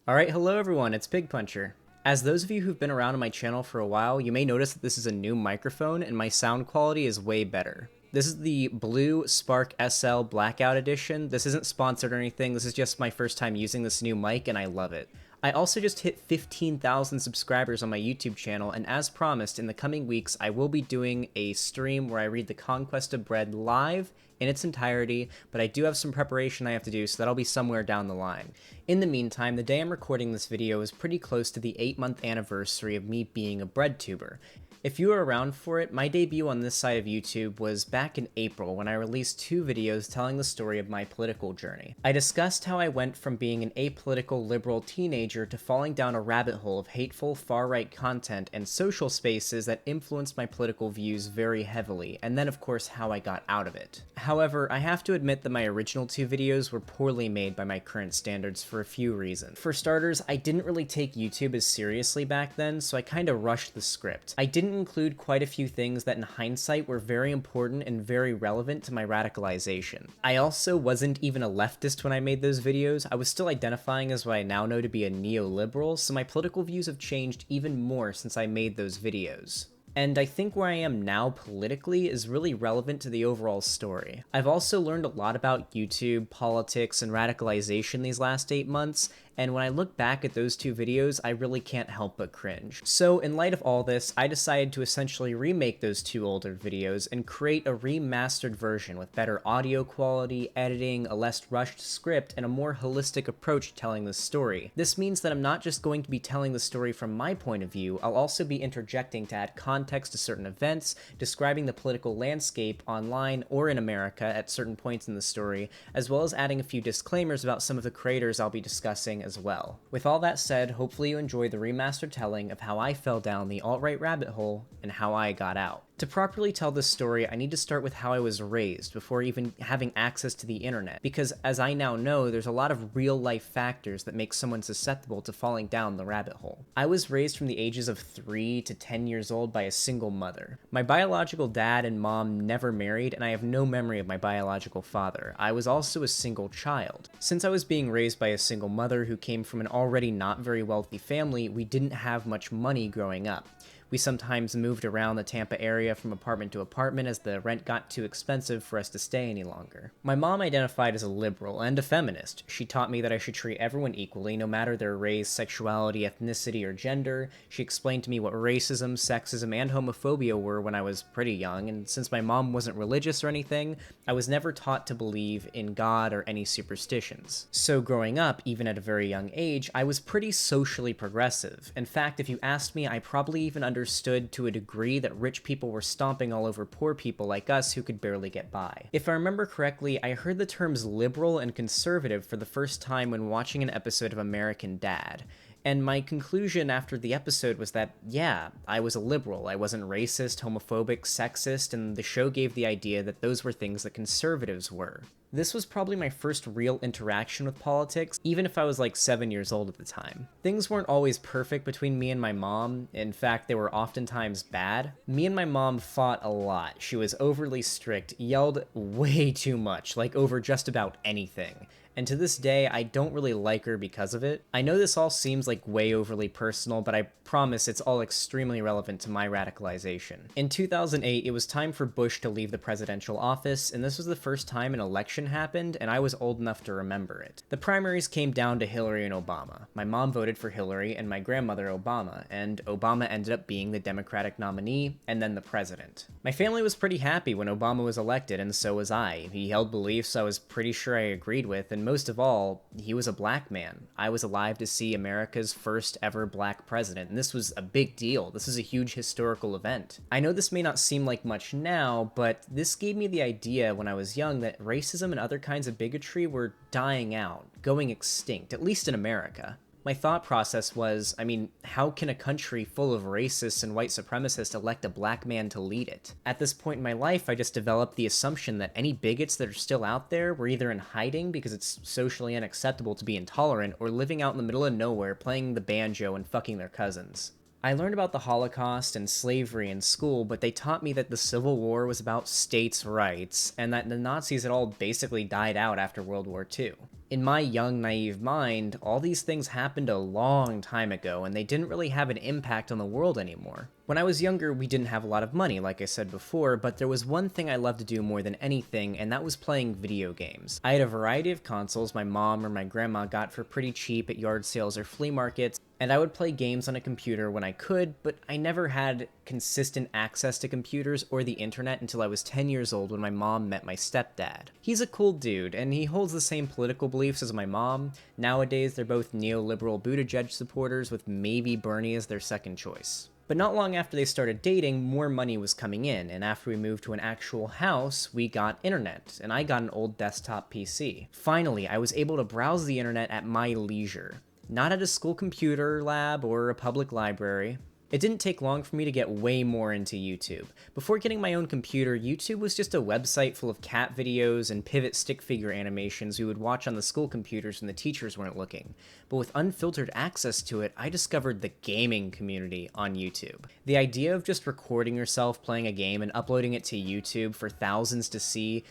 Alright, hello everyone, it's Pig Puncher. As those of you who've been around on my channel for a while, you may notice that this is a new microphone and my sound quality is way better. This is the Blue Spark SL Blackout Edition. This isn't sponsored or anything, this is just my first time using this new mic and I love it. I also just hit 15,000 subscribers on my YouTube channel, and as promised, in the coming weeks I will be doing a stream where I read The Conquest of Bread live in its entirety, but I do have some preparation I have to do, so that'll be somewhere down the line. In the meantime, the day I'm recording this video is pretty close to the 8-month anniversary of me being a bread tuber. If you were around for it, my debut on this side of YouTube was back in April when I released 2 videos telling the story of my political journey. I discussed how I went from being an apolitical liberal teenager to falling down a rabbit hole of hateful far-right content and social spaces that influenced my political views very heavily, and then of course how I got out of it. However, I have to admit that my original 2 videos were poorly made by my current standards for a few reasons. For starters, I didn't really take YouTube as seriously back then, so I kinda rushed the script. I didn't include quite a few things that in hindsight were very important and very relevant to my radicalization. I also wasn't even a leftist when I made those videos. I was still identifying as what I now know to be a neoliberal, so my political views have changed even more since I made those videos. And I think where I am now politically is really relevant to the overall story. I've also learned a lot about YouTube, politics, and radicalization these last 8 months, and when I look back at those 2 videos, I really can't help but cringe. So in light of all this, I decided to essentially remake those 2 older videos and create a remastered version with better audio quality, editing, a less rushed script, and a more holistic approach to telling the story. This means that I'm not just going to be telling the story from my point of view, I'll also be interjecting to add context to certain events, describing the political landscape online or in America at certain points in the story, as well as adding a few disclaimers about some of the creators I'll be discussing as well. With all that said, hopefully you enjoy the remastered telling of how I fell down the alt-right rabbit hole and how I got out. To properly tell this story, I need to start with how I was raised before even having access to the internet, because as I now know, there's a lot of real-life factors that make someone susceptible to falling down the rabbit hole. I was raised from the ages of 3 to 10 years old by a single mother. My biological dad and mom never married, and I have no memory of my biological father. I was also a single child. Since I was being raised by a single mother who came from an already not very wealthy family, we didn't have much money growing up. We sometimes moved around the Tampa area from apartment to apartment as the rent got too expensive for us to stay any longer. My mom identified as a liberal and a feminist. She taught me that I should treat everyone equally, no matter their race, sexuality, ethnicity, or gender. She explained to me what racism, sexism, and homophobia were when I was pretty young, and since my mom wasn't religious or anything, I was never taught to believe in God or any superstitions. So growing up, even at a very young age, I was pretty socially progressive. In fact, if you asked me, I probably even understood to a degree that rich people were stomping all over poor people like us who could barely get by. If I remember correctly, I heard the terms liberal and conservative for the first time when watching an episode of American Dad. And my conclusion after the episode was that, yeah, I was a liberal. I wasn't racist, homophobic, sexist, and the show gave the idea that those were things that conservatives were. This was probably my first real interaction with politics, even if I was like 7 years old at the time. Things weren't always perfect between me and my mom. In fact, they were oftentimes bad. Me and my mom fought a lot. She was overly strict, yelled way too much, like over just about anything. And to this day, I don't really like her because of it. I know this all seems like way overly personal, but I promise it's all extremely relevant to my radicalization. In 2008, it was time for Bush to leave the presidential office, and this was the first time an election happened, and I was old enough to remember it. The primaries came down to Hillary and Obama. My mom voted for Hillary and my grandmother Obama, and Obama ended up being the Democratic nominee and then the president. My family was pretty happy when Obama was elected, and so was I. He held beliefs I was pretty sure I agreed with, and most of all, he was a black man. I was alive to see America's first ever black president, and this was a big deal. This is a huge historical event. I know this may not seem like much now, but this gave me the idea when I was young that racism and other kinds of bigotry were dying out, going extinct, at least in America. My thought process was, I mean, how can a country full of racists and white supremacists elect a black man to lead it? At this point in my life, I just developed the assumption that any bigots that are still out there were either in hiding because it's socially unacceptable to be intolerant, or living out in the middle of nowhere playing the banjo and fucking their cousins. I learned about the Holocaust and slavery in school, but they taught me that the Civil War was about states' rights, and that the Nazis had all basically died out after World War II. In my young, naive mind, all these things happened a long time ago, and they didn't really have an impact on the world anymore. When I was younger, we didn't have a lot of money, like I said before, but there was one thing I loved to do more than anything, and that was playing video games. I had a variety of consoles my mom or my grandma got for pretty cheap at yard sales or flea markets, and I would play games on a computer when I could, but I never had consistent access to computers or the internet until I was 10 years old when my mom met my stepdad. He's a cool dude, and he holds the same political beliefs as my mom. Nowadays, they're both neoliberal Buttigieg supporters, with maybe Bernie as their second choice. But not long after they started dating, more money was coming in, and after we moved to an actual house, we got internet, and I got an old desktop PC. Finally, I was able to browse the internet at my leisure. Not at a school computer lab or a public library. It didn't take long for me to get way more into YouTube. Before getting my own computer, YouTube was just a website full of cat videos and pivot stick figure animations we would watch on the school computers when the teachers weren't looking. But with unfiltered access to it, I discovered the gaming community on YouTube. The idea of just recording yourself playing a game and uploading it to YouTube for thousands to see,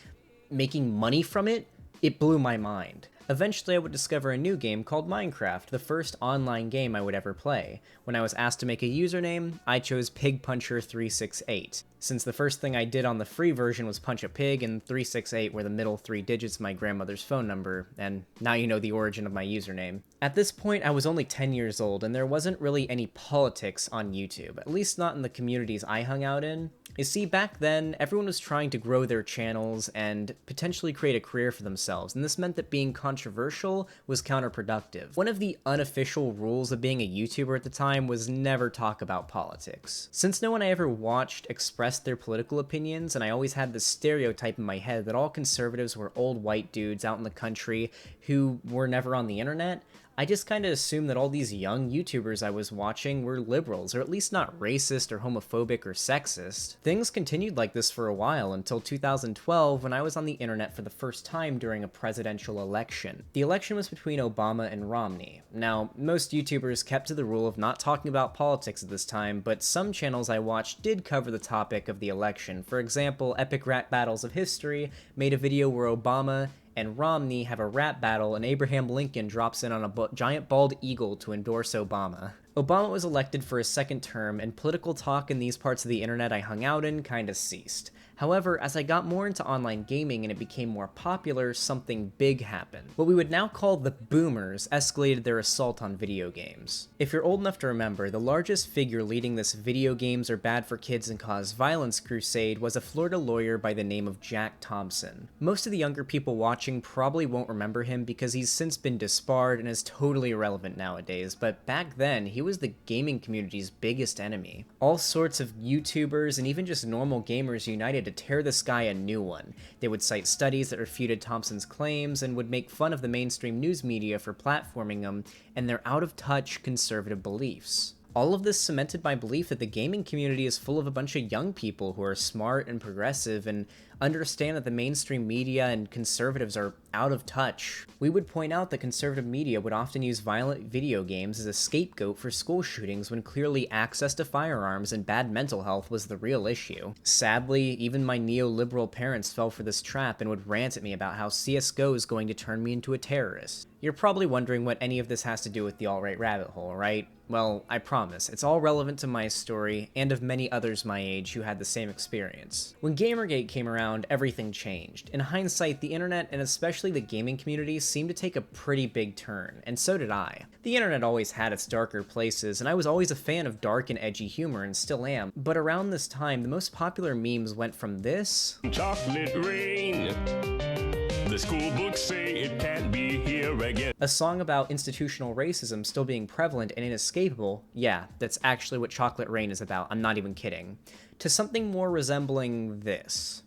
making money from it, it blew my mind. Eventually, I would discover a new game called Minecraft, the first online game I would ever play. When I was asked to make a username, I chose PigPuncher368. Since the first thing I did on the free version was punch a pig, and 368 were the middle 3 digits of my grandmother's phone number, and now you know the origin of my username. At this point, I was only 10 years old, and there wasn't really any politics on YouTube, at least not in the communities I hung out in. You see, back then, everyone was trying to grow their channels and potentially create a career for themselves, and this meant that being controversial was counterproductive. One of the unofficial rules of being a YouTuber at the time was never talk about politics. Since no one I ever watched expressed their political opinions, and I always had this stereotype in my head that all conservatives were old white dudes out in the country who were never on the internet, I just kind of assumed that all these young YouTubers I was watching were liberals, or at least not racist or homophobic or sexist. Things continued like this for a while until 2012 when I was on the internet for the first time during a presidential election. The election was between Obama and Romney. Now, most YouTubers kept to the rule of not talking about politics at this time, but some channels I watched did cover the topic of the election. For example, Epic Rap Battles of History made a video where Obama and Romney have a rap battle, and Abraham Lincoln drops in on a giant bald eagle to endorse Obama. Obama was elected for his second term, and political talk in these parts of the internet I hung out in kinda ceased. However, as I got more into online gaming and it became more popular, something big happened. What we would now call the boomers escalated their assault on video games. If you're old enough to remember, the largest figure leading this video games are bad for kids and cause violence crusade was a Florida lawyer by the name of Jack Thompson. Most of the younger people watching probably won't remember him because he's since been disbarred and is totally irrelevant nowadays, but back then, he was the gaming community's biggest enemy. All sorts of YouTubers and even just normal gamers united to tear this guy a new one. They would cite studies that refuted Thompson's claims and would make fun of the mainstream news media for platforming them and their out-of-touch conservative beliefs. All of this cemented my belief that the gaming community is full of a bunch of young people who are smart and progressive and understand that the mainstream media and conservatives are out of touch. We would point out that conservative media would often use violent video games as a scapegoat for school shootings when clearly access to firearms and bad mental health was the real issue. Sadly, even my neoliberal parents fell for this trap and would rant at me about how CSGO is going to turn me into a terrorist. You're probably wondering what any of this has to do with the alt-right rabbit hole, right? Well, I promise, it's all relevant to my story and of many others my age who had the same experience. When Gamergate came around, everything changed. In hindsight, the internet and especially the gaming community seemed to take a pretty big turn, and so did I. The internet always had its darker places, and I was always a fan of dark and edgy humor and still am, but around this time, the most popular memes went from this Chocolate rain. The school books say it can't be here again. A song about institutional racism still being prevalent and inescapable. Yeah, that's actually what Chocolate Rain is about, I'm not even kidding. To something more resembling this.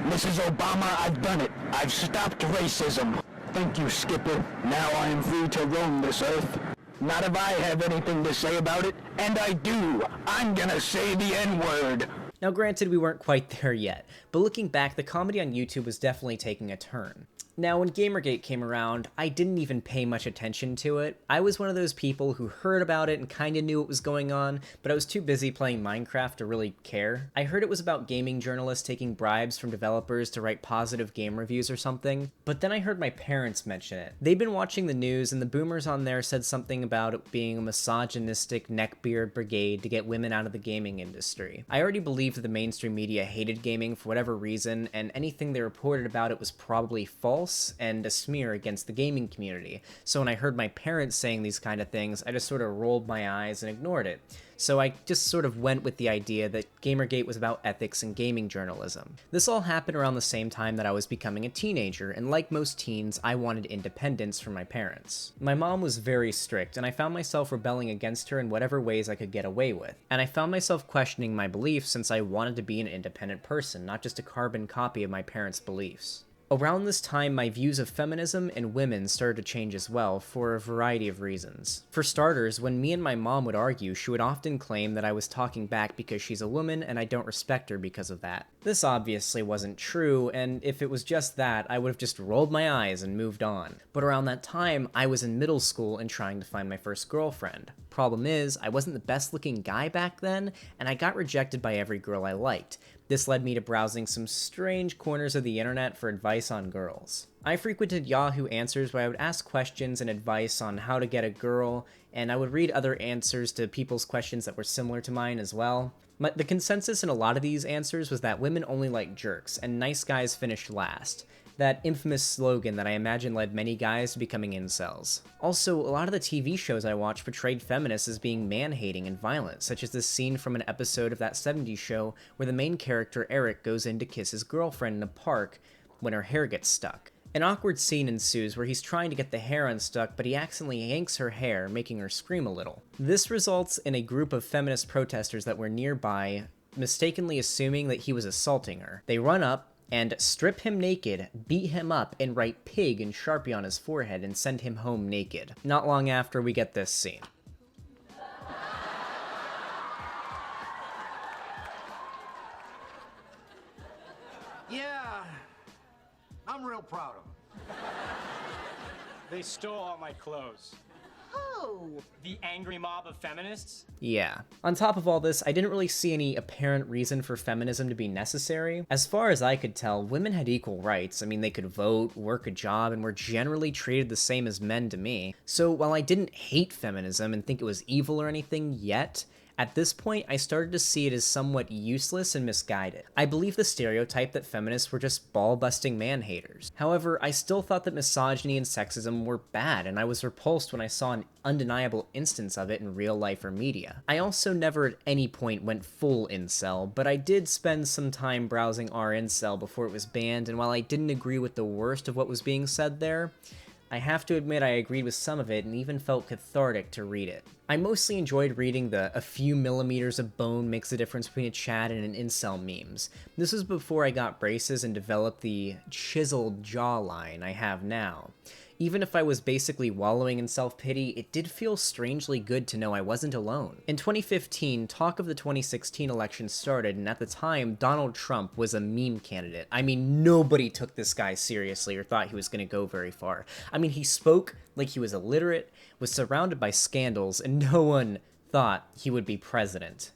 Mrs. Obama, I've done it. I've stopped racism. Thank you, Skipper. Now I am free to roam this earth. Not if I have anything to say about it, and I do. I'm gonna say the N-word. Now granted, we weren't quite there yet, but looking back, the comedy on YouTube was definitely taking a turn. Now, when Gamergate came around, I didn't even pay much attention to it. I was one of those people who heard about it and kinda knew what was going on, but I was too busy playing Minecraft to really care. I heard it was about gaming journalists taking bribes from developers to write positive game reviews or something, but then I heard my parents mention it. They'd been watching the news, and the boomers on there said something about it being a misogynistic neckbeard brigade to get women out of the gaming industry. I already believed that the mainstream media hated gaming for whatever reason, and anything they reported about it was probably false and a smear against the gaming community. So when I heard my parents saying these kind of things, I just sort of rolled my eyes and ignored it. So I just sort of went with the idea that Gamergate was about ethics and gaming journalism. This all happened around the same time that I was becoming a teenager, and like most teens, I wanted independence from my parents. My mom was very strict, and I found myself rebelling against her in whatever ways I could get away with. And I found myself questioning my beliefs since I wanted to be an independent person, not just a carbon copy of my parents' beliefs. Around this time, my views of feminism and women started to change as well, for a variety of reasons. For starters, when me and my mom would argue, she would often claim that I was talking back because she's a woman and I don't respect her because of that. This obviously wasn't true, and if it was just that, I would have just rolled my eyes and moved on. But around that time, I was in middle school and trying to find my first girlfriend. Problem is, I wasn't the best looking guy back then, and I got rejected by every girl I liked. This led me to browsing some strange corners of the internet for advice on girls. I frequented Yahoo Answers where I would ask questions and advice on how to get a girl, and I would read other answers to people's questions that were similar to mine as well. The consensus in a lot of these answers was that women only like jerks, and nice guys finish last. That infamous slogan that I imagine led many guys to becoming incels. Also, a lot of the TV shows I watched portrayed feminists as being man-hating and violent, such as this scene from an episode of that 70s show where the main character, Eric, goes in to kiss his girlfriend in a park when her hair gets stuck. An awkward scene ensues where he's trying to get the hair unstuck, but he accidentally yanks her hair, making her scream a little. This results in a group of feminist protesters that were nearby mistakenly assuming that he was assaulting her. They run up and strip him naked, beat him up, and write pig in Sharpie on his forehead and send him home naked. Not long after, we get this scene. Yeah, I'm real proud of them. They stole all my clothes. Who? The angry mob of feminists? Yeah. On top of all this, I didn't really see any apparent reason for feminism to be necessary. As far as I could tell, women had equal rights. I mean, they could vote, work a job, and were generally treated the same as men to me. So while I didn't hate feminism and think it was evil or anything yet, at this point, I started to see it as somewhat useless and misguided. I believe the stereotype that feminists were just ball-busting man-haters. However, I still thought that misogyny and sexism were bad, and I was repulsed when I saw an undeniable instance of it in real life or media. I also never at any point went full incel, but I did spend some time browsing r/incel before it was banned, and while I didn't agree with the worst of what was being said there, I have to admit I agreed with some of it and even felt cathartic to read it. I mostly enjoyed reading the "a few millimeters of bone makes a difference between a Chad and an incel" memes. This was before I got braces and developed the chiseled jawline I have now. Even if I was basically wallowing in self-pity, it did feel strangely good to know I wasn't alone. In 2015, talk of the 2016 election started, and at the time, Donald Trump was a meme candidate. I mean, nobody took this guy seriously or thought he was going to go very far. I mean, he spoke like he was illiterate, was surrounded by scandals, and no one thought he would be president,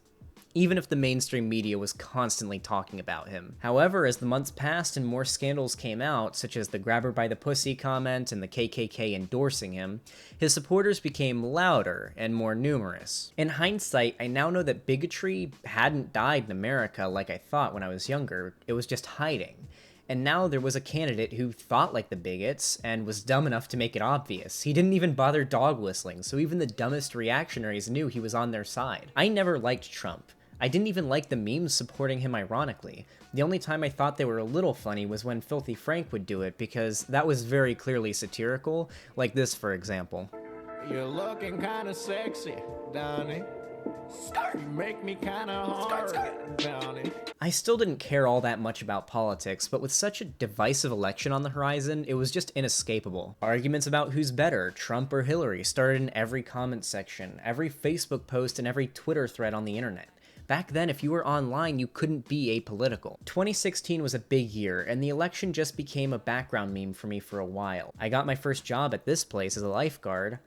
even if the mainstream media was constantly talking about him. However, as the months passed and more scandals came out, such as the "grabber by the pussy" comment and the KKK endorsing him, his supporters became louder and more numerous. In hindsight, I now know that bigotry hadn't died in America like I thought when I was younger. It was just hiding. And now there was a candidate who thought like the bigots and was dumb enough to make it obvious. He didn't even bother dog whistling, so even the dumbest reactionaries knew he was on their side. I never liked Trump. I didn't even like the memes supporting him ironically. The only time I thought they were a little funny was when Filthy Frank would do it, because that was very clearly satirical, like this for example. You're looking kinda sexy, Donnie. You make me kinda hard, Donnie. I still didn't care all that much about politics, but with such a divisive election on the horizon, it was just inescapable. Arguments about who's better, Trump or Hillary, started in every comment section, every Facebook post, and every Twitter thread on the internet. Back then, if you were online, you couldn't be apolitical. 2016 was a big year, and the election just became a background meme for me for a while. I got my first job at this place as a lifeguard,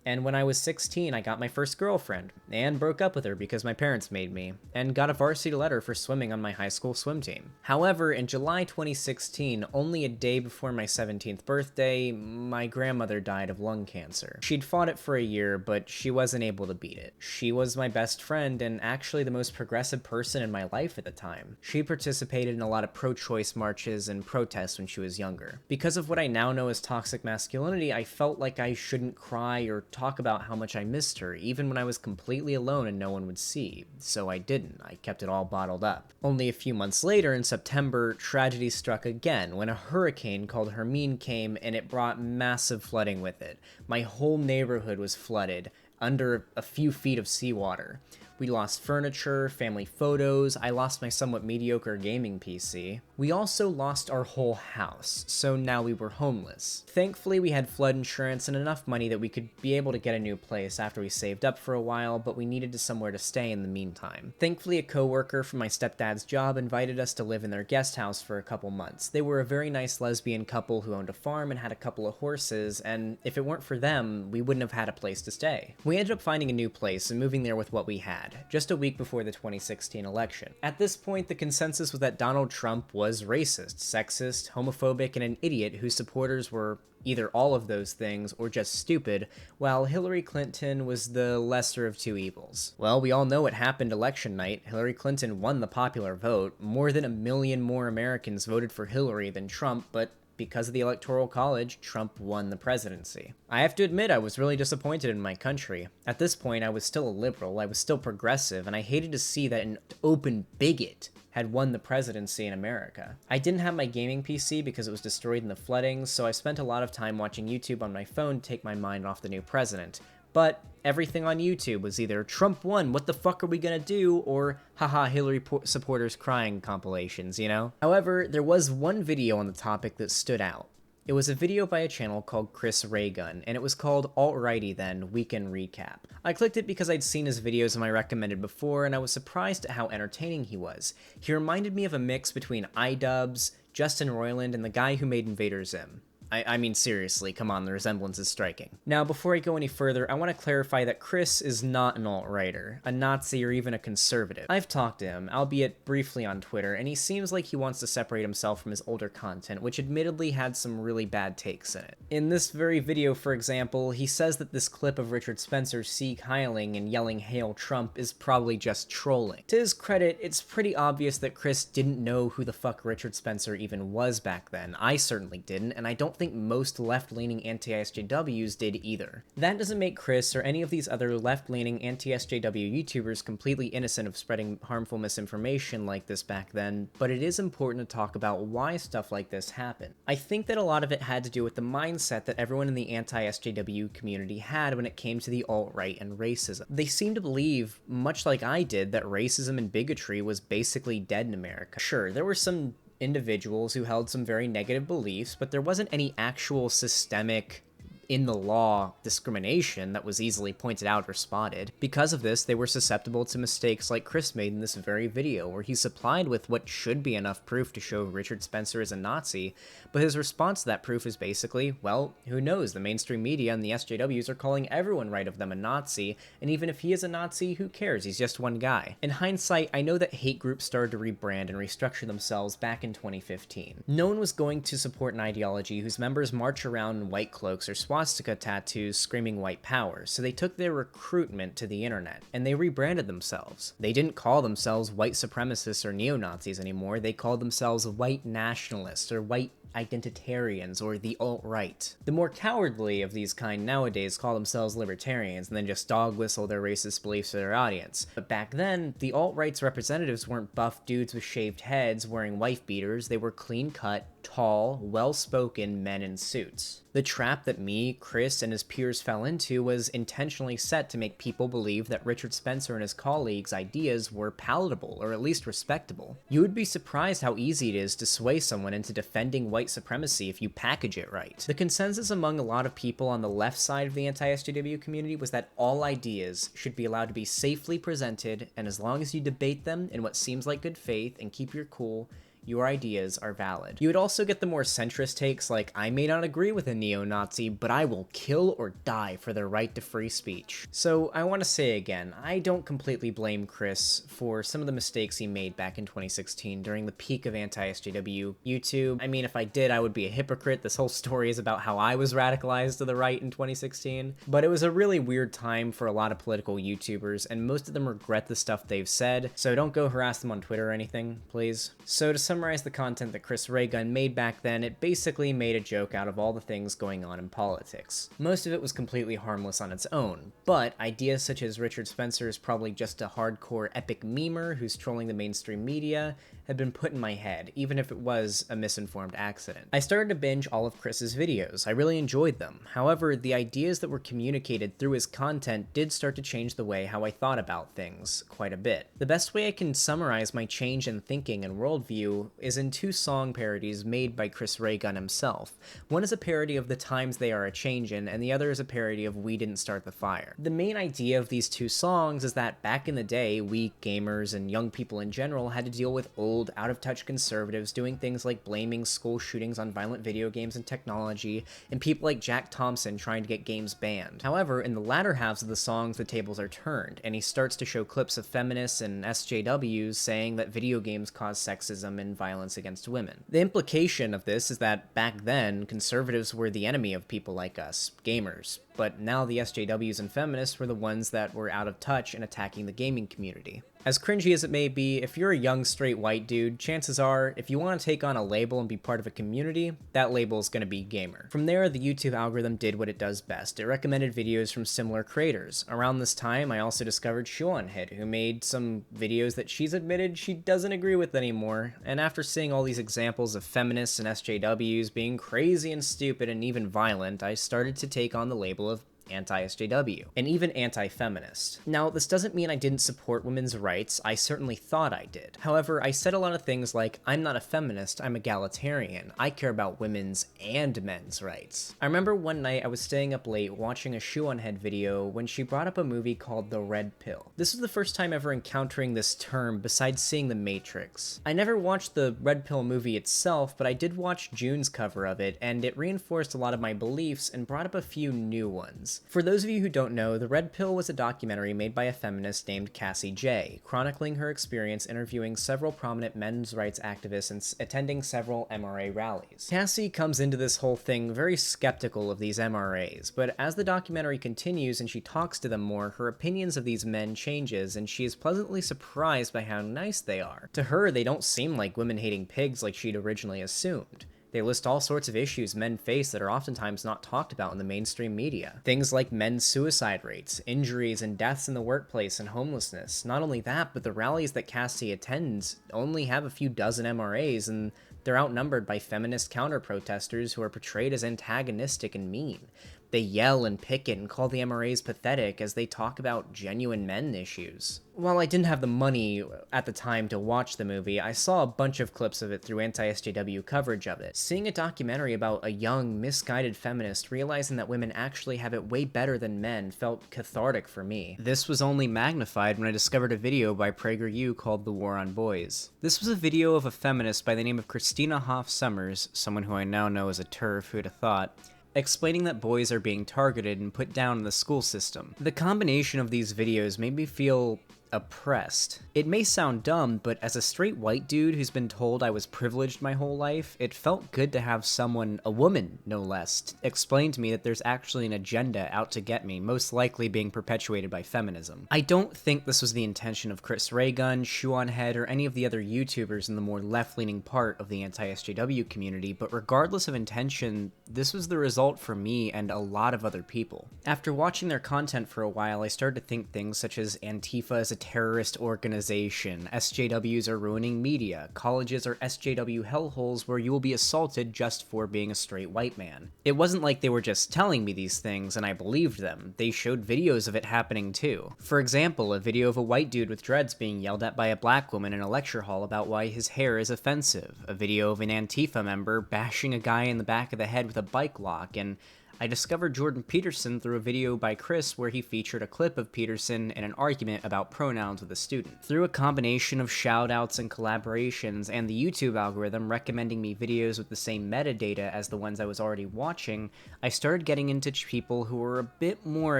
and when I was 16, I got my first girlfriend, and broke up with her because my parents made me, and got a varsity letter for swimming on my high school swim team. However, in July 2016, only a day before my 17th birthday, my grandmother died of lung cancer. She'd fought it for a year, but she wasn't able to beat it. She was my best friend, and actually the most progressive person in my life at the time. She participated in a lot of pro-choice marches and protests when she was younger. Because of what I now know as toxic masculinity, I felt like I shouldn't cry or talk about how much I missed her, even when I was completely alone and no one would see. So I didn't. I kept it all bottled up. Only a few months later, in September, tragedy struck again when a hurricane called Hermine came and it brought massive flooding with it. My whole neighborhood was flooded, under a few feet of seawater. We lost furniture, family photos, I lost my somewhat mediocre gaming PC. We also lost our whole house, so now we were homeless. Thankfully, we had flood insurance and enough money that we could be able to get a new place after we saved up for a while, but we needed somewhere to stay in the meantime. Thankfully, a coworker from my stepdad's job invited us to live in their guest house for a couple months. They were a very nice lesbian couple who owned a farm and had a couple of horses, and if it weren't for them, we wouldn't have had a place to stay. We ended up finding a new place and moving there with what we had, just a week before the 2016 election. At this point, the consensus was that Donald Trump was racist, sexist, homophobic, and an idiot whose supporters were either all of those things or just stupid, while Hillary Clinton was the lesser of two evils. Well, we all know what happened election night. Hillary Clinton won the popular vote. More than 1 million more Americans voted for Hillary than Trump, but because of the Electoral College, Trump won the presidency. I have to admit, I was really disappointed in my country. At this point, I was still a liberal, I was still progressive, and I hated to see that an open bigot had won the presidency in America. I didn't have my gaming PC because it was destroyed in the flooding, so I spent a lot of time watching YouTube on my phone to take my mind off the new president. But everything on YouTube was either Trump won, what the fuck are we gonna do, or haha, Hillary supporters crying compilations, you know? However, there was one video on the topic that stood out. It was a video by a channel called Chris Raygun, and it was called Alrighty Then, Weekend Recap. I clicked it because I'd seen his videos in my recommended before, and I was surprised at how entertaining he was. He reminded me of a mix between iDubbbz, Justin Roiland, and the guy who made Invader Zim. I mean, seriously, come on, the resemblance is striking. Now, before I go any further, I want to clarify that Chris is not an alt-righter, a Nazi, or even a conservative. I've talked to him, albeit briefly on Twitter, and he seems like he wants to separate himself from his older content, which admittedly had some really bad takes in it. In this very video, for example, he says that this clip of Richard Spencer sieg heiling and yelling "Hail Trump" is probably just trolling. To his credit, it's pretty obvious that Chris didn't know who the fuck Richard Spencer even was back then. I certainly didn't, and I don't think most left-leaning anti-SJWs did either. That doesn't make Chris or any of these other left-leaning anti-SJW YouTubers completely innocent of spreading harmful misinformation like this back then, but it is important to talk about why stuff like this happened. I think that a lot of it had to do with the mindset that everyone in the anti-SJW community had when it came to the alt-right and racism. They seemed to believe, much like I did, that racism and bigotry was basically dead in America. Sure, there were some individuals who held some very negative beliefs, but there wasn't any actual systemic in the law discrimination that was easily pointed out or spotted. Because of this, they were susceptible to mistakes like Chris made in this very video, where he supplied with what should be enough proof to show Richard Spencer is a Nazi, but his response to that proof is basically, well, who knows, the mainstream media and the SJWs are calling everyone right of them a Nazi, and even if he is a Nazi, who cares, he's just one guy. In hindsight, I know that hate groups started to rebrand and restructure themselves back in 2015. No one was going to support an ideology whose members march around in white cloaks or swastika tattoos screaming white power, so they took their recruitment to the internet, and they rebranded themselves. They didn't call themselves white supremacists or neo-Nazis anymore, they called themselves white nationalists or white identitarians, or the alt-right. The more cowardly of these kind nowadays call themselves libertarians and then just dog whistle their racist beliefs to their audience. But back then, the alt-right's representatives weren't buff dudes with shaved heads wearing wife beaters, they were clean-cut, tall, well-spoken men in suits. The trap that me, Chris, and his peers fell into was intentionally set to make people believe that Richard Spencer and his colleagues' ideas were palatable, or at least respectable. You would be surprised how easy it is to sway someone into defending white white supremacy if you package it right. The consensus among a lot of people on the left side of the anti-SJW community was that all ideas should be allowed to be safely presented, and as long as you debate them in what seems like good faith and keep your cool, your ideas are valid. You would also get the more centrist takes like, I may not agree with a neo-Nazi, but I will kill or die for their right to free speech. So I want to say again, I don't completely blame Chris for some of the mistakes he made back in 2016 during the peak of anti-SJW YouTube. I mean, if I did, I would be a hypocrite. This whole story is about how I was radicalized to the right in 2016. But it was a really weird time for a lot of political YouTubers, and most of them regret the stuff they've said, so don't go harass them on Twitter or anything, please. So to summarize the content that Chris Ray Gun made back then, it basically made a joke out of all the things going on in politics. Most of it was completely harmless on its own, but ideas such as Richard Spencer is probably just a hardcore epic memer who's trolling the mainstream media had been put in my head, even if it was a misinformed accident. I started to binge all of Chris's videos. I really enjoyed them. However, the ideas that were communicated through his content did start to change the way how I thought about things quite a bit. The best way I can summarize my change in thinking and worldview is in two song parodies made by Chris Ray Gun himself. One is a parody of The Times They Are A-Changin', and the other is a parody of We Didn't Start the Fire. The main idea of these two songs is that back in the day, we gamers and young people in general had to deal with old, out-of-touch conservatives doing things like blaming school shootings on violent video games and technology, and people like Jack Thompson trying to get games banned. However, in the latter halves of the songs, the tables are turned, and he starts to show clips of feminists and SJWs saying that video games cause sexism and violence against women. The implication of this is that back then, conservatives were the enemy of people like us, gamers, but now the SJWs and feminists were the ones that were out of touch and attacking the gaming community. As cringy as it may be, if you're a young straight white dude, chances are, if you want to take on a label and be part of a community, that label is going to be gamer. From there, the YouTube algorithm did what it does best. It recommended videos from similar creators. Around this time, I also discovered Seanhead, who made some videos that she's admitted she doesn't agree with anymore, and after seeing all these examples of feminists and SJWs being crazy and stupid and even violent, I started to take on the label of anti-SJW, and even anti-feminist. Now, this doesn't mean I didn't support women's rights, I certainly thought I did. However, I said a lot of things like, I'm not a feminist, I'm egalitarian, I care about women's and men's rights. I remember one night I was staying up late watching a Shoe-on-Head video when she brought up a movie called The Red Pill. This was the first time ever encountering this term besides seeing The Matrix. I never watched the Red Pill movie itself, but I did watch June's cover of it, and it reinforced a lot of my beliefs and brought up a few new ones. For those of you who don't know, The Red Pill was a documentary made by a feminist named Cassie J, chronicling her experience interviewing several prominent men's rights activists and attending several MRA rallies. Cassie comes into this whole thing very skeptical of these MRAs, but as the documentary continues and she talks to them more, her opinions of these men changes, and she is pleasantly surprised by how nice they are. To her, they don't seem like women-hating pigs like she'd originally assumed. They list all sorts of issues men face that are oftentimes not talked about in the mainstream media. Things like men's suicide rates, injuries and deaths in the workplace, and homelessness. Not only that, but the rallies that Cassie attends only have a few dozen MRAs, and they're outnumbered by feminist counter-protesters who are portrayed as antagonistic and mean. They yell and picket and call the MRAs pathetic as they talk about genuine men issues. While I didn't have the money at the time to watch the movie, I saw a bunch of clips of it through anti-SJW coverage of it. Seeing a documentary about a young, misguided feminist realizing that women actually have it way better than men felt cathartic for me. This was only magnified when I discovered a video by PragerU called The War on Boys. This was a video of a feminist by the name of Christina Hoff Sommers, someone who I now know as a TERF, who'd have thought, explaining that boys are being targeted and put down in the school system. The combination of these videos made me feel oppressed. It may sound dumb, but as a straight white dude who's been told I was privileged my whole life, it felt good to have someone, a woman no less, explain to me that there's actually an agenda out to get me, most likely being perpetuated by feminism. I don't think this was the intention of Chris Ray Gun, Shoe-on-Head, or any of the other YouTubers in the more left-leaning part of the anti-SJW community, but regardless of intention, this was the result for me and a lot of other people. After watching their content for a while, I started to think things such as Antifa as a terrorist organization, SJWs are ruining media, colleges are SJW hellholes where you will be assaulted just for being a straight white man. It wasn't like they were just telling me these things and I believed them, they showed videos of it happening too. For example, a video of a white dude with dreads being yelled at by a black woman in a lecture hall about why his hair is offensive, a video of an Antifa member bashing a guy in the back of the head with a bike lock, and I discovered Jordan Peterson through a video by Chris where he featured a clip of Peterson in an argument about pronouns with a student. Through a combination of shoutouts and collaborations and the YouTube algorithm recommending me videos with the same metadata as the ones I was already watching, I started getting into people who were a bit more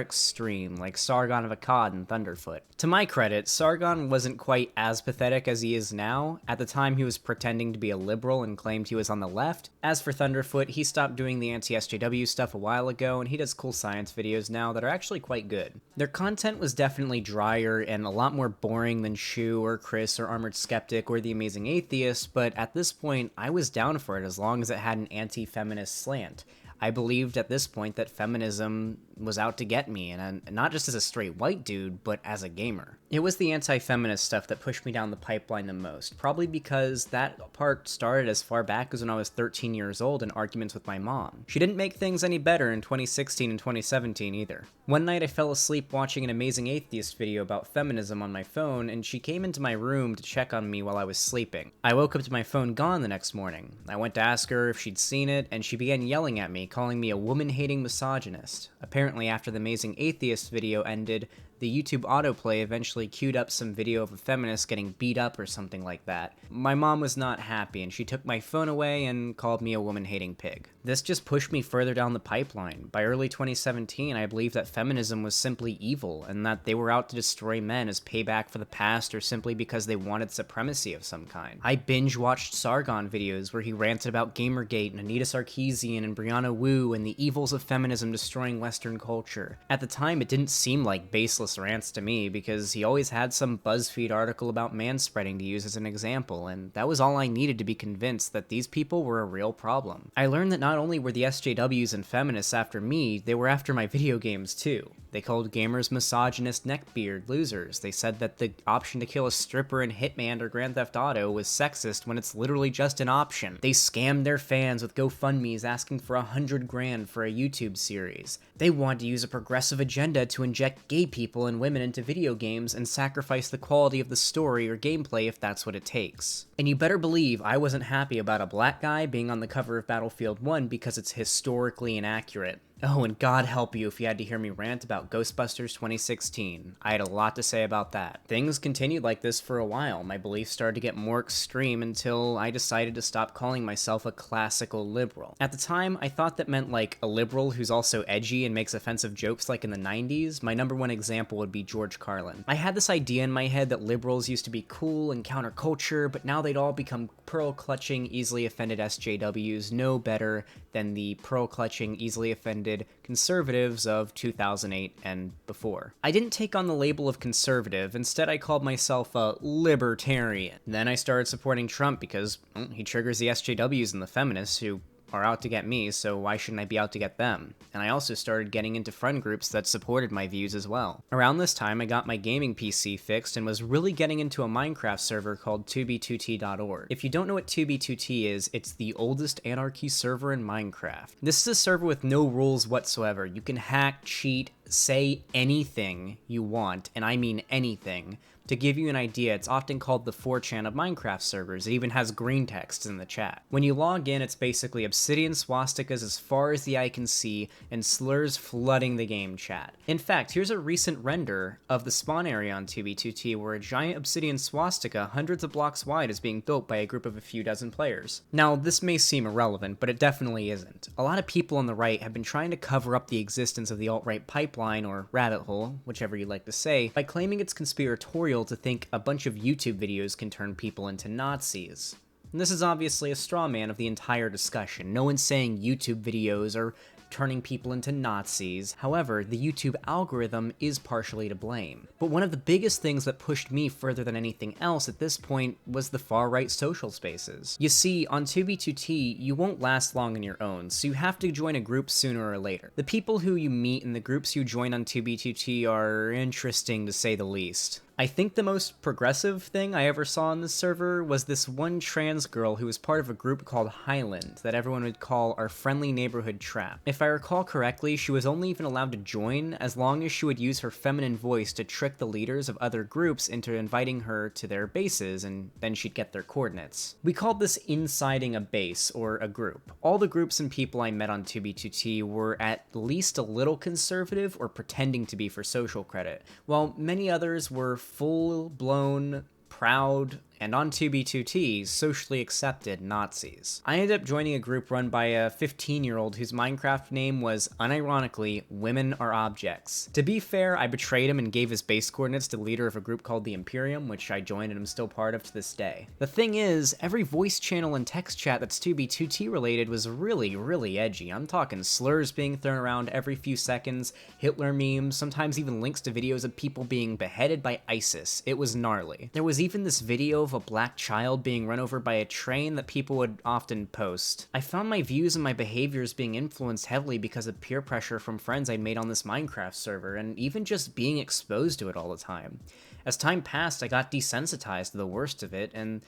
extreme, like Sargon of Akkad and Thunderfoot. To my credit, Sargon wasn't quite as pathetic as he is now. At the time, he was pretending to be a liberal and claimed he was on the left. As for Thunderfoot, he stopped doing the anti-SJW stuff a while ago, and he does cool science videos now that are actually quite good. Their content was definitely drier and a lot more boring than Shu or Chris or Armored Skeptic or The Amazing Atheist, but at this point, I was down for it as long as it had an anti-feminist slant. I believed at this point that feminism was out to get me, and not just as a straight white dude, but as a gamer. It was the anti-feminist stuff that pushed me down the pipeline the most, probably because that part started as far back as when I was 13 years old in arguments with my mom. She didn't make things any better in 2016 and 2017 either. One night I fell asleep watching an Amazing Atheist video about feminism on my phone, and she came into my room to check on me while I was sleeping. I woke up to my phone gone the next morning. I went to ask her if she'd seen it, and she began yelling at me, calling me a woman-hating misogynist. Apparently, after the Amazing Atheist video ended, the YouTube autoplay eventually queued up some video of a feminist getting beat up or something like that. My mom was not happy, and she took my phone away and called me a woman-hating pig. This just pushed me further down the pipeline. By early 2017, I believed that feminism was simply evil, and that they were out to destroy men as payback for the past or simply because they wanted supremacy of some kind. I binge-watched Sargon videos where he ranted about Gamergate and Anita Sarkeesian and Brianna Wu and the evils of feminism destroying Western culture. At the time, it didn't seem like baseless rants to me because he always had some BuzzFeed article about manspreading to use as an example, and that was all I needed to be convinced that these people were a real problem. I learned that not only were the SJWs and feminists after me, they were after my video games too. They called gamers misogynist neckbeard losers. They said that the option to kill a stripper in Hitman or Grand Theft Auto was sexist when it's literally just an option. They scammed their fans with GoFundMes asking for $100,000 for a YouTube series. They wanted to use a progressive agenda to inject gay people and women into video games and sacrifice the quality of the story or gameplay if that's what it takes. And you better believe I wasn't happy about a black guy being on the cover of Battlefield 1 because it's historically inaccurate. Oh, and God help you if you had to hear me rant about Ghostbusters 2016. I had a lot to say about that. Things continued like this for a while. My beliefs started to get more extreme until I decided to stop calling myself a classical liberal. At the time, I thought that meant like a liberal who's also edgy and makes offensive jokes like in the 90s. My number one example would be George Carlin. I had this idea in my head that liberals used to be cool and counterculture, but now they'd all become pearl-clutching, easily offended SJWs, no better than the pearl-clutching, easily offended conservatives of 2008 and before. I didn't take on the label of conservative, instead I called myself a libertarian. Then I started supporting Trump because he triggers the SJWs and the feminists who are out to get me, so why shouldn't I be out to get them? And I also started getting into friend groups that supported my views as well. Around this time, I got my gaming PC fixed and was really getting into a Minecraft server called 2b2t.org. If you don't know what 2b2t is, it's the oldest anarchy server in Minecraft. This is a server with no rules whatsoever. You can hack, cheat, say anything you want, and I mean anything. To give you an idea, it's often called the 4chan of Minecraft servers. It even has green text in the chat. When you log in, it's basically obsidian swastikas as far as the eye can see and slurs flooding the game chat. In fact, here's a recent render of the spawn area on 2b2t where a giant obsidian swastika hundreds of blocks wide is being built by a group of a few dozen players. Now, this may seem irrelevant, but it definitely isn't. A lot of people on the right have been trying to cover up the existence of the alt-right pipeline, or rabbit hole, whichever you like to say, by claiming it's conspiratorial to think a bunch of YouTube videos can turn people into Nazis. And this is obviously a straw man of the entire discussion. No one's saying YouTube videos are turning people into Nazis. However, the YouTube algorithm is partially to blame. But one of the biggest things that pushed me further than anything else at this point was the far-right social spaces. You see, on 2b2t, you won't last long on your own, so you have to join a group sooner or later. The people who you meet and the groups you join on 2b2t are interesting to say the least. I think the most progressive thing I ever saw on this server was this one trans girl who was part of a group called Highland that everyone would call our friendly neighborhood trap. If I recall correctly, she was only even allowed to join as long as she would use her feminine voice to trick the leaders of other groups into inviting her to their bases, and then she'd get their coordinates. We called this insiding a base, or a group. All the groups and people I met on 2B2T were at least a little conservative or pretending to be for social credit, while many others were full-blown, proud, and on 2B2T, socially accepted Nazis. I ended up joining a group run by a 15-year-old whose Minecraft name was, unironically, Women Are Objects. To be fair, I betrayed him and gave his base coordinates to the leader of a group called the Imperium, which I joined and am still part of to this day. The thing is, every voice channel and text chat that's 2B2T related was really, really edgy. I'm talking slurs being thrown around every few seconds, Hitler memes, sometimes even links to videos of people being beheaded by ISIS. It was gnarly. There was even this video of a black child being run over by a train that people would often post. I found my views and my behaviors being influenced heavily because of peer pressure from friends I'd made on this Minecraft server, and even just being exposed to it all the time. As time passed, I got desensitized to the worst of it, and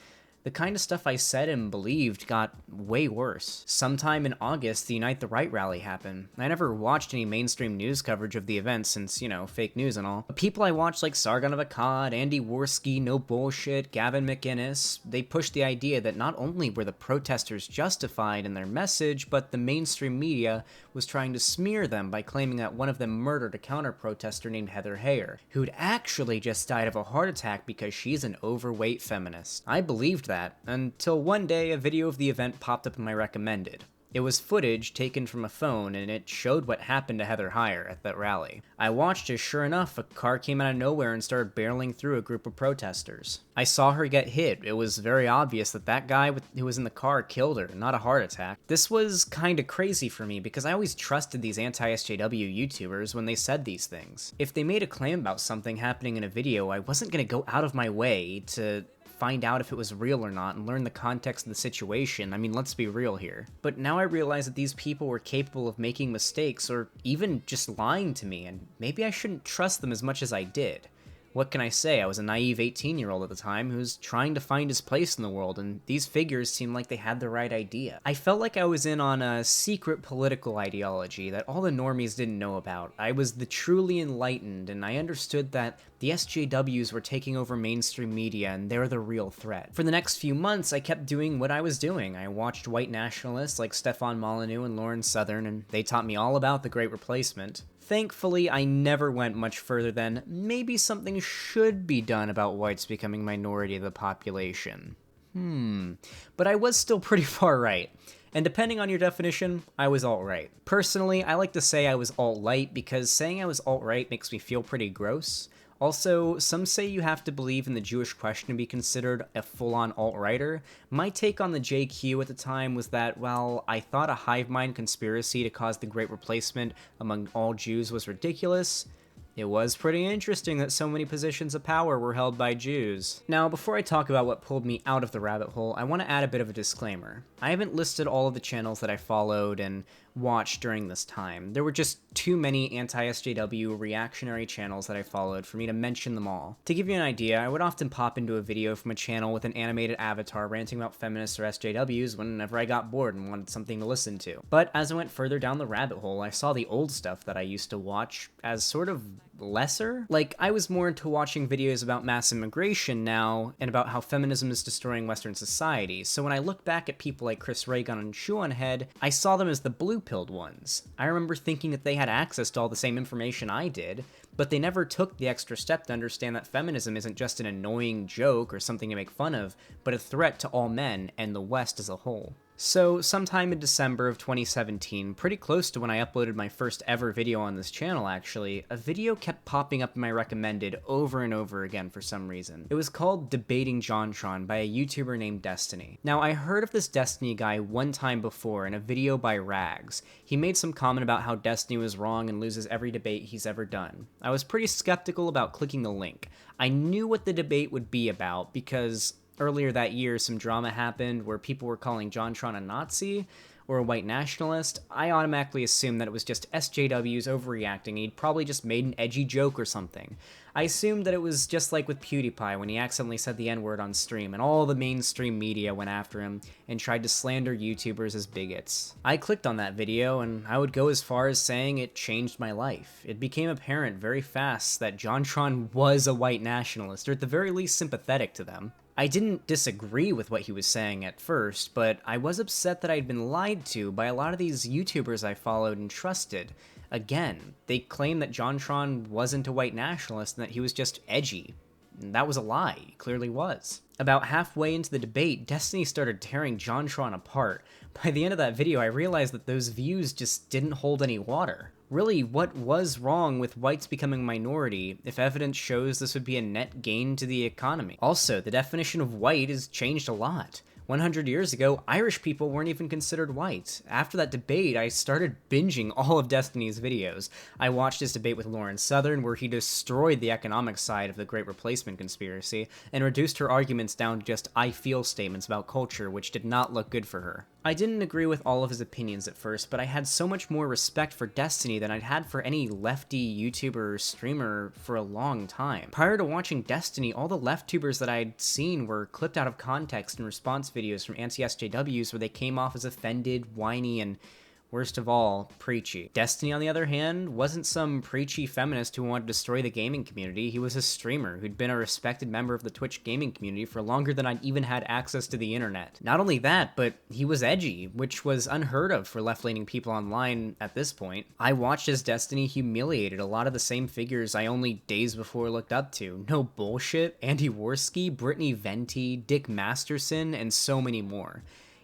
the kind of stuff I said and believed got way worse. Sometime in August, the Unite the Right rally happened. I never watched any mainstream news coverage of the event since, you know, fake news and all. But people I watched like Sargon of Akkad, Andy Worski, No Bullshit, Gavin McInnes, they pushed the idea that not only were the protesters justified in their message, but the mainstream media was trying to smear them by claiming that one of them murdered a counter-protester named Heather Heyer, who'd actually just died of a heart attack because she's an overweight feminist. I believed that, until one day a video of the event popped up in my recommended. It was footage taken from a phone, and it showed what happened to Heather Heyer at that rally. I watched as, sure enough, a car came out of nowhere and started barreling through a group of protesters. I saw her get hit. It was very obvious that that guy who was in the car killed her, not a heart attack. This was kinda crazy for me because I always trusted these anti-SJW YouTubers when they said these things. If they made a claim about something happening in a video, I wasn't gonna go out of my way to find out if it was real or not and learn the context of the situation. I mean, let's be real here. But now I realize that these people were capable of making mistakes or even just lying to me, and maybe I shouldn't trust them as much as I did. What can I say? I was a naive 18-year-old at the time who's trying to find his place in the world, and these figures seemed like they had the right idea. I felt like I was in on a secret political ideology that all the normies didn't know about. I was the truly enlightened, and I understood that the SJWs were taking over mainstream media, and they're the real threat. For the next few months, I kept doing what I was doing. I watched white nationalists like Stefan Molyneux and Lauren Southern, and they taught me all about the Great Replacement. Thankfully, I never went much further than maybe something should be done about whites becoming minority of the population. But I was still pretty far right. And depending on your definition, I was alt-right. Personally, I like to say I was alt-light because saying I was alt-right makes me feel pretty gross. Also, some say you have to believe in the Jewish question to be considered a full-on alt-righter. My take on the JQ at the time was that, well, I thought a hive mind conspiracy to cause the Great Replacement among all Jews was ridiculous. It was pretty interesting that so many positions of power were held by Jews. Now, before I talk about what pulled me out of the rabbit hole, I want to add a bit of a disclaimer. I haven't listed all of the channels that I followed and watched during this time. There were just too many anti-SJW reactionary channels that I followed for me to mention them all. To give you an idea, I would often pop into a video from a channel with an animated avatar ranting about feminists or SJWs whenever I got bored and wanted something to listen to. But as I went further down the rabbit hole, I saw the old stuff that I used to watch as sort of lesser. Like, I was more into watching videos about mass immigration now and about how feminism is destroying Western society. So when I look back at people like Chris Reagan and Shoeonhead, I saw them as the blue-pilled ones. I remember thinking that they had access to all the same information I did, but they never took the extra step to understand that feminism isn't just an annoying joke or something to make fun of, but a threat to all men and the West as a whole. So, sometime in December of 2017, pretty close to when I uploaded my first ever video on this channel actually, a video kept popping up in my recommended over and over again for some reason. It was called Debating Jontron by a YouTuber named Destiny. Now, I heard of this Destiny guy one time before in a video by Rags. He made some comment about how Destiny was wrong and loses every debate he's ever done. I was pretty skeptical about clicking the link. I knew what the debate would be about because earlier that year, some drama happened where people were calling Jontron a Nazi, or a white nationalist, I automatically assumed that it was just SJWs overreacting. He'd probably just made an edgy joke or something. I assumed that it was just like with PewDiePie when he accidentally said the N-word on stream and all the mainstream media went after him and tried to slander YouTubers as bigots. I clicked on that video and I would go as far as saying it changed my life. It became apparent very fast that Jontron was a white nationalist, or at the very least sympathetic to them. I didn't disagree with what he was saying at first, but I was upset that I'd been lied to by a lot of these YouTubers I followed and trusted. Again, they claimed that Jontron wasn't a white nationalist and that he was just edgy. And that was a lie, he clearly was. About halfway into the debate, Destiny started tearing Jontron apart. By the end of that video, I realized that those views just didn't hold any water. Really, what was wrong with whites becoming a minority if evidence shows this would be a net gain to the economy? Also, the definition of white has changed a lot. 100 years ago, Irish people weren't even considered white. After that debate, I started binging all of Destiny's videos. I watched his debate with Lauren Southern, where he destroyed the economic side of the Great Replacement conspiracy, and reduced her arguments down to just I feel statements about culture, which did not look good for her. I didn't agree with all of his opinions at first, but I had so much more respect for Destiny than I'd had for any lefty YouTuber or streamer for a long time. Prior to watching Destiny, all the left-tubers that I'd seen were clipped out of context in response videos from anti-SJWs where they came off as offended, whiny, and worst of all, preachy. Destiny, on the other hand, wasn't some preachy feminist who wanted to destroy the gaming community. He was a streamer who'd been a respected member of the Twitch gaming community for longer than I'd even had access to the internet. Not only that, but he was edgy, which was unheard of for left-leaning people online at this point. I watched as Destiny humiliated a lot of the same figures I only days before looked up to. No bullshit, Andy Worski, Brittany Venti, Dick Masterson, and so many more.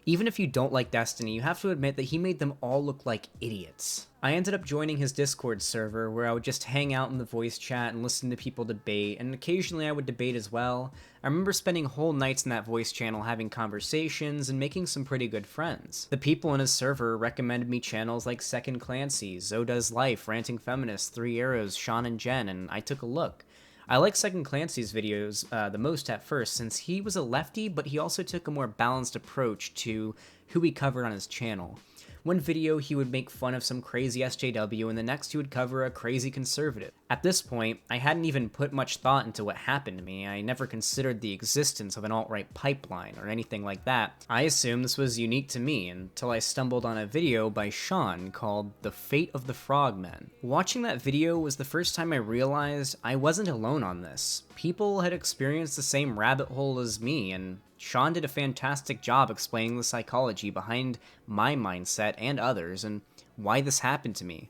Even if you don't like Destiny, you have to admit that he made them all look like idiots. I ended up joining his Discord server where I would just hang out in the voice chat and listen to people debate, and occasionally I would debate as well. I remember spending whole nights in that voice channel having conversations and making some pretty good friends. The people in his server recommended me channels like Second Clancy, Zoda's Life, Ranting Feminist, Three Arrows, Sean and Jen, and I took a look. I like Second Clancy's videos the most at first, since he was a lefty, but he also took a more balanced approach to who he covered on his channel. One video he would make fun of some crazy SJW, and the next he would cover a crazy conservative. At this point, I hadn't even put much thought into what happened to me. I never considered the existence of an alt-right pipeline or anything like that. I assumed this was unique to me until I stumbled on a video by Sean called The Fate of the Frogmen. Watching that video was the first time I realized I wasn't alone on this. People had experienced the same rabbit hole as me, and Sean did a fantastic job explaining the psychology behind my mindset and others and why this happened to me.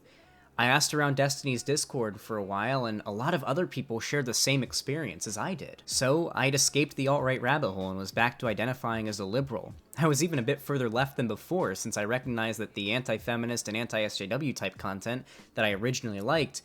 I asked around Destiny's Discord for a while, and a lot of other people shared the same experience as I did. So I'd escaped the alt-right rabbit hole and was back to identifying as a liberal. I was even a bit further left than before, since I recognized that the anti-feminist and anti-SJW type content that I originally liked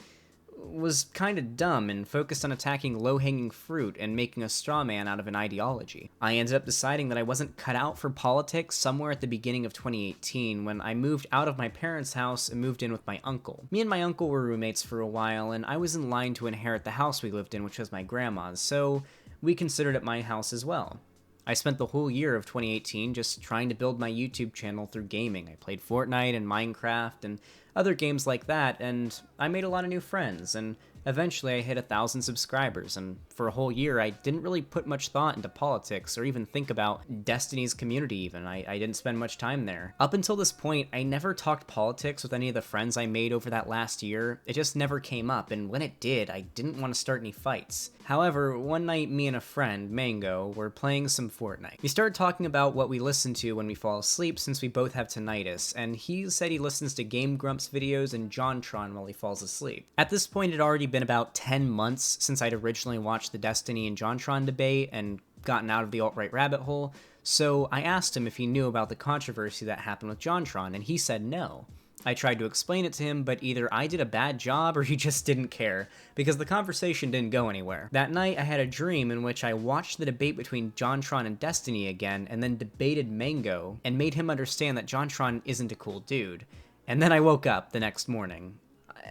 was kinda dumb and focused on attacking low-hanging fruit and making a straw man out of an ideology. I ended up deciding that I wasn't cut out for politics somewhere at the beginning of 2018 when I moved out of my parents' house and moved in with my uncle. Me and my uncle were roommates for a while, and I was in line to inherit the house we lived in, which was my grandma's, so we considered it my house as well. I spent the whole year of 2018 just trying to build my YouTube channel through gaming. I played Fortnite and Minecraft and other games like that, and I made a lot of new friends, and eventually I hit 1,000 subscribers, and for a whole year I didn't really put much thought into politics or even think about Destiny's community even. I didn't spend much time there. Up until this point, I never talked politics with any of the friends I made over that last year. It just never came up, and when it did, I didn't want to start any fights. However, one night me and a friend, Mango, were playing some Fortnite. We started talking about what we listen to when we fall asleep since we both have tinnitus, and he said he listens to Game Grumps videos and Jontron while he falls asleep. At this point, it had already been about 10 months since I'd originally watched the Destiny and Jontron debate and gotten out of the alt-right rabbit hole, so I asked him if he knew about the controversy that happened with Jontron, and he said no. I tried to explain it to him, but either I did a bad job or he just didn't care, because the conversation didn't go anywhere. That night, I had a dream in which I watched the debate between Jontron and Destiny again, and then debated Mango, and made him understand that Jontron isn't a cool dude. And then I woke up the next morning,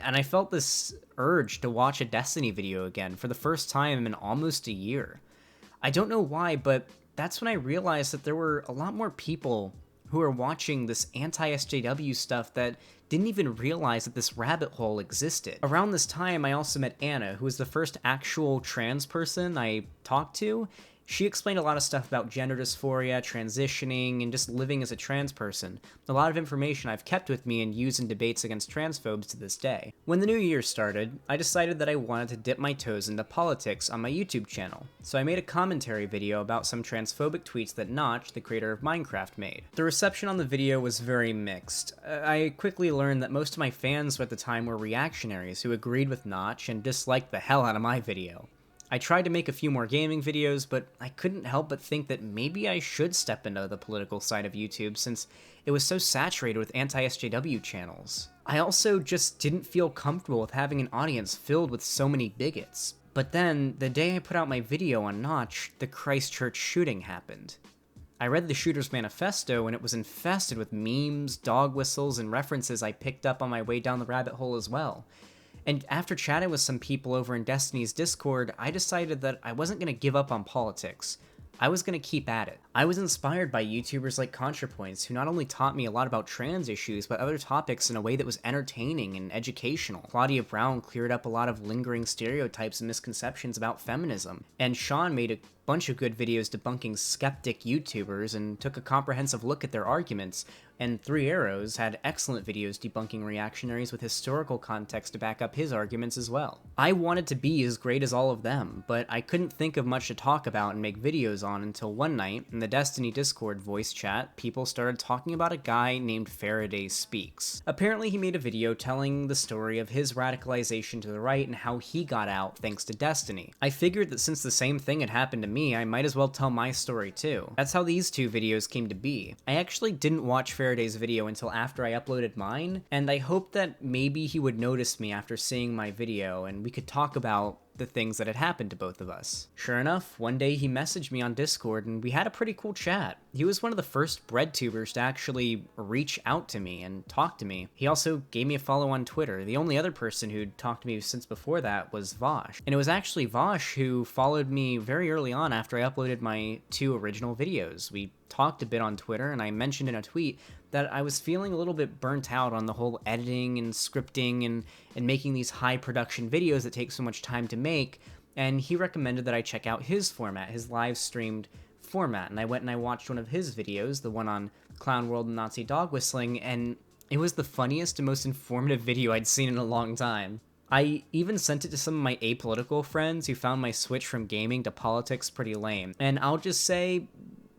and I felt this urge to watch a Destiny video again for the first time in almost a year. I don't know why, but that's when I realized that there were a lot more people who are watching this anti-SJW stuff that didn't even realize that this rabbit hole existed. Around this time, I also met Anna, who was the first actual trans person I talked to. She explained a lot of stuff about gender dysphoria, transitioning, and just living as a trans person. A lot of information I've kept with me and used in debates against transphobes to this day. When the new year started, I decided that I wanted to dip my toes into politics on my YouTube channel, so I made a commentary video about some transphobic tweets that Notch, the creator of Minecraft, made. The reception on the video was very mixed. I quickly learned that most of my fans at the time were reactionaries who agreed with Notch and disliked the hell out of my video. I tried to make a few more gaming videos, but I couldn't help but think that maybe I should step into the political side of YouTube since it was so saturated with anti-SJW channels. I also just didn't feel comfortable with having an audience filled with so many bigots. But then, the day I put out my video on Notch, the Christchurch shooting happened. I read the shooter's manifesto and it was infested with memes, dog whistles, and references I picked up on my way down the rabbit hole as well. And after chatting with some people over in Destiny's Discord, I decided that I wasn't going to give up on politics. I was going to keep at it. I was inspired by YouTubers like ContraPoints, who not only taught me a lot about trans issues, but other topics in a way that was entertaining and educational. Claudia Brown cleared up a lot of lingering stereotypes and misconceptions about feminism. And Sean made a bunch of good videos debunking skeptic YouTubers and took a comprehensive look at their arguments. And Three Arrows had excellent videos debunking reactionaries with historical context to back up his arguments as well. I wanted to be as great as all of them, but I couldn't think of much to talk about and make videos on until one night, in the Destiny Discord voice chat, people started talking about a guy named Faraday Speaks. Apparently he made a video telling the story of his radicalization to the right and how he got out thanks to Destiny. I figured that since the same thing had happened to me, I might as well tell my story too. That's how these two videos came to be. I actually didn't watch Faraday's video until after I uploaded mine, and I hoped that maybe he would notice me after seeing my video and we could talk about the things that had happened to both of us. Sure enough, one day he messaged me on Discord and we had a pretty cool chat. He was one of the first breadtubers to actually reach out to me and talk to me. He also gave me a follow on Twitter. The only other person who'd talked to me since before that was Vosh. And it was actually Vosh who followed me very early on after I uploaded my 2 original videos. We talked a bit on Twitter and I mentioned in a tweet that I was feeling a little bit burnt out on the whole editing and scripting and making these high production videos that take so much time to make, and he recommended that I check out his format, his live streamed format, and I went and I watched one of his videos, the one on Clown World and Nazi dog whistling, and it was the funniest and most informative video I'd seen in a long time. I even sent it to some of my apolitical friends who found my switch from gaming to politics pretty lame, and I'll just say,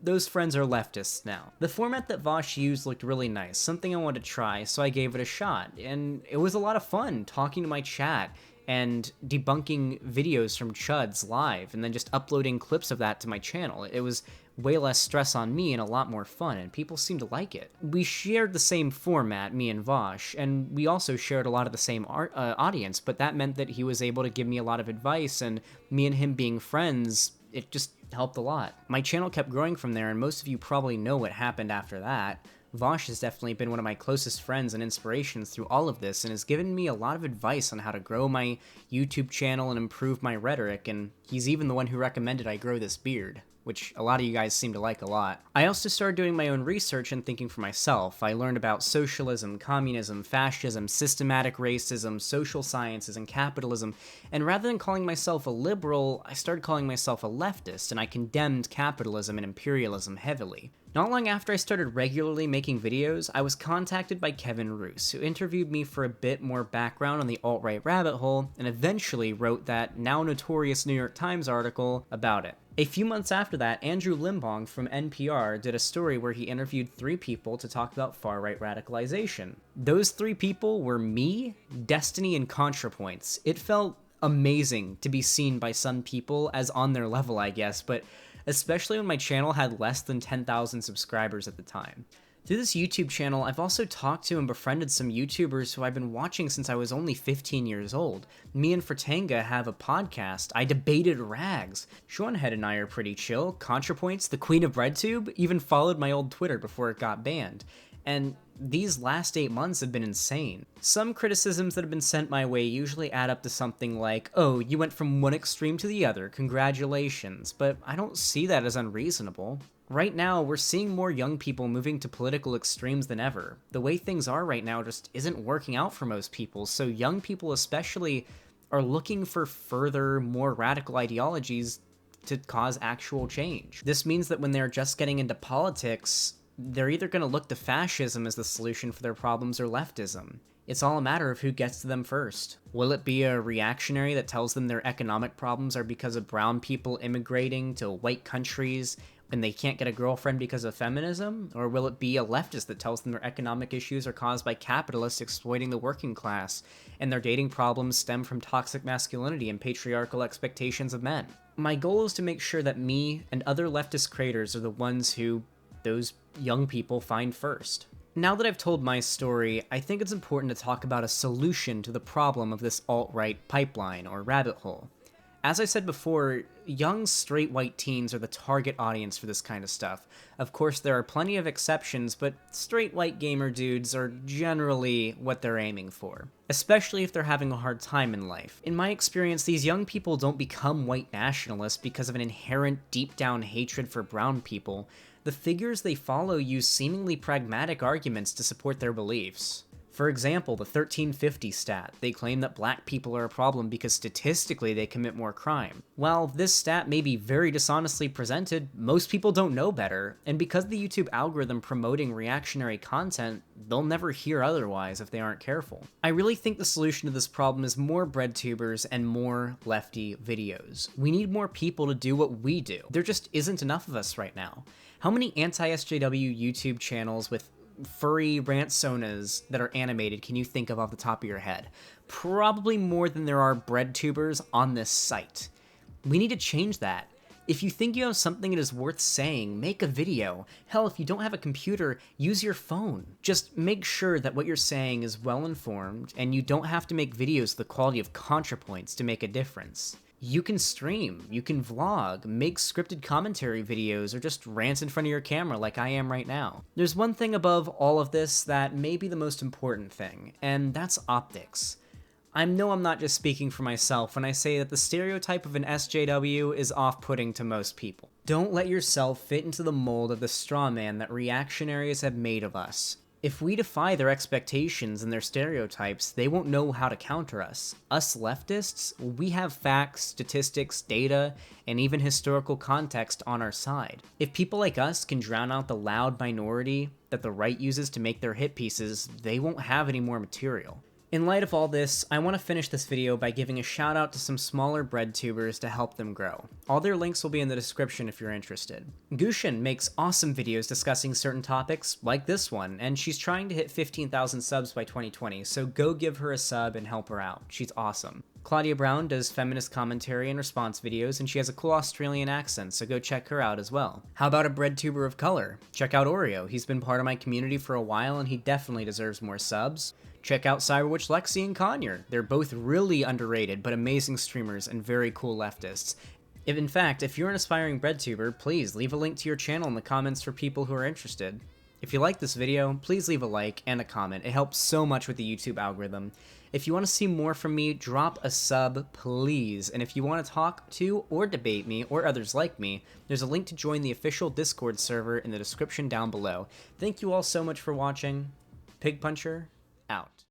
those friends are leftists now. The format that Vosh used looked really nice, something I wanted to try, so I gave it a shot, and it was a lot of fun talking to my chat and debunking videos from Chuds live, and then just uploading clips of that to my channel. It was way less stress on me and a lot more fun, and people seemed to like it. We shared the same format, me and Vosh, and we also shared a lot of the same audience, but that meant that he was able to give me a lot of advice, and me and him being friends, it just helped a lot. My channel kept growing from there, and most of you probably know what happened after that. Vosh has definitely been one of my closest friends and inspirations through all of this, and has given me a lot of advice on how to grow my YouTube channel and improve my rhetoric, and he's even the one who recommended I grow this beard, which a lot of you guys seem to like a lot. I also started doing my own research and thinking for myself. I learned about socialism, communism, fascism, systematic racism, social sciences, and capitalism, and rather than calling myself a liberal, I started calling myself a leftist, and I condemned capitalism and imperialism heavily. Not long after I started regularly making videos, I was contacted by Kevin Roos, who interviewed me for a bit more background on the alt-right rabbit hole, and eventually wrote that now notorious New York Times article about it. A few months after that, Andrew Limbong from NPR did a story where he interviewed 3 people to talk about far-right radicalization. Those 3 people were me, Destiny, and ContraPoints. It felt amazing to be seen by some people as on their level, I guess, but especially when my channel had less than 10,000 subscribers at the time. Through this YouTube channel, I've also talked to and befriended some YouTubers who I've been watching since I was only 15 years old. Me and Fratanga have a podcast. I debated Rags. Seanhead and I are pretty chill. ContraPoints, the queen of BreadTube, even followed my old Twitter before it got banned. And These last 8 months have been insane. Some criticisms that have been sent my way usually add up to something like, oh, you went from one extreme to the other, congratulations, but I don't see that as unreasonable. Right now, we're seeing more young people moving to political extremes than ever. The way things are right now just isn't working out for most people, so young people especially are looking for further, more radical ideologies to cause actual change. This means that when they're just getting into politics, they're either going to look to fascism as the solution for their problems or leftism. It's all a matter of who gets to them first. Will it be a reactionary that tells them their economic problems are because of brown people immigrating to white countries and they can't get a girlfriend because of feminism? Or will it be a leftist that tells them their economic issues are caused by capitalists exploiting the working class and their dating problems stem from toxic masculinity and patriarchal expectations of men? My goal is to make sure that me and other leftist creators are the ones who those young people find first. Now that I've told my story, I think it's important to talk about a solution to the problem of this alt-right pipeline, or rabbit hole. As I said before, young straight white teens are the target audience for this kind of stuff. Of course, there are plenty of exceptions, but straight white gamer dudes are generally what they're aiming for, especially if they're having a hard time in life. In my experience, these young people don't become white nationalists because of an inherent deep-down hatred for brown people. The figures they follow use seemingly pragmatic arguments to support their beliefs. For example, the 1350 stat. They claim that black people are a problem because statistically they commit more crime. While this stat may be very dishonestly presented, most people don't know better, and because the YouTube algorithm promoting reactionary content, they'll never hear otherwise if they aren't careful. I really think the solution to this problem is more breadtubers and more lefty videos. We need more people to do what we do. There just isn't enough of us right now. How many anti-SJW YouTube channels with furry rant-sonas that are animated can you think of off the top of your head? Probably more than there are breadtubers on this site. We need to change that. If you think you have something that is worth saying, make a video. Hell, if you don't have a computer, use your phone. Just make sure that what you're saying is well-informed, and you don't have to make videos with the quality of ContraPoints to make a difference. You can stream, you can vlog, make scripted commentary videos, or just rant in front of your camera like I am right now. There's one thing above all of this that may be the most important thing, and that's optics. I know I'm not just speaking for myself when I say that the stereotype of an SJW is off-putting to most people. Don't let yourself fit into the mold of the straw man that reactionaries have made of us. If we defy their expectations and their stereotypes, they won't know how to counter us. Us leftists, we have facts, statistics, data, and even historical context on our side. If people like us can drown out the loud minority that the right uses to make their hit pieces, they won't have any more material. In light of all this, I want to finish this video by giving a shout out to some smaller breadtubers to help them grow. All their links will be in the description if you're interested. Gushin makes awesome videos discussing certain topics, like this one, and she's trying to hit 15,000 subs by 2020, so go give her a sub and help her out. She's awesome. Claudia Brown does feminist commentary and response videos, and she has a cool Australian accent, so go check her out as well. How about a breadtuber of color? Check out Oreo. He's been part of my community for a while, and he definitely deserves more subs. Check out Cyberwitch Lexi and Conyer. They're both really underrated, but amazing streamers and very cool leftists. In fact, if you're an aspiring breadtuber, please leave a link to your channel in the comments for people who are interested. If you like this video, please leave a like and a comment. It helps so much with the YouTube algorithm. If you want to see more from me, drop a sub, please. And if you want to talk to or debate me or others like me, there's a link to join the official Discord server in the description down below. Thank you all so much for watching. Pig Puncher, out.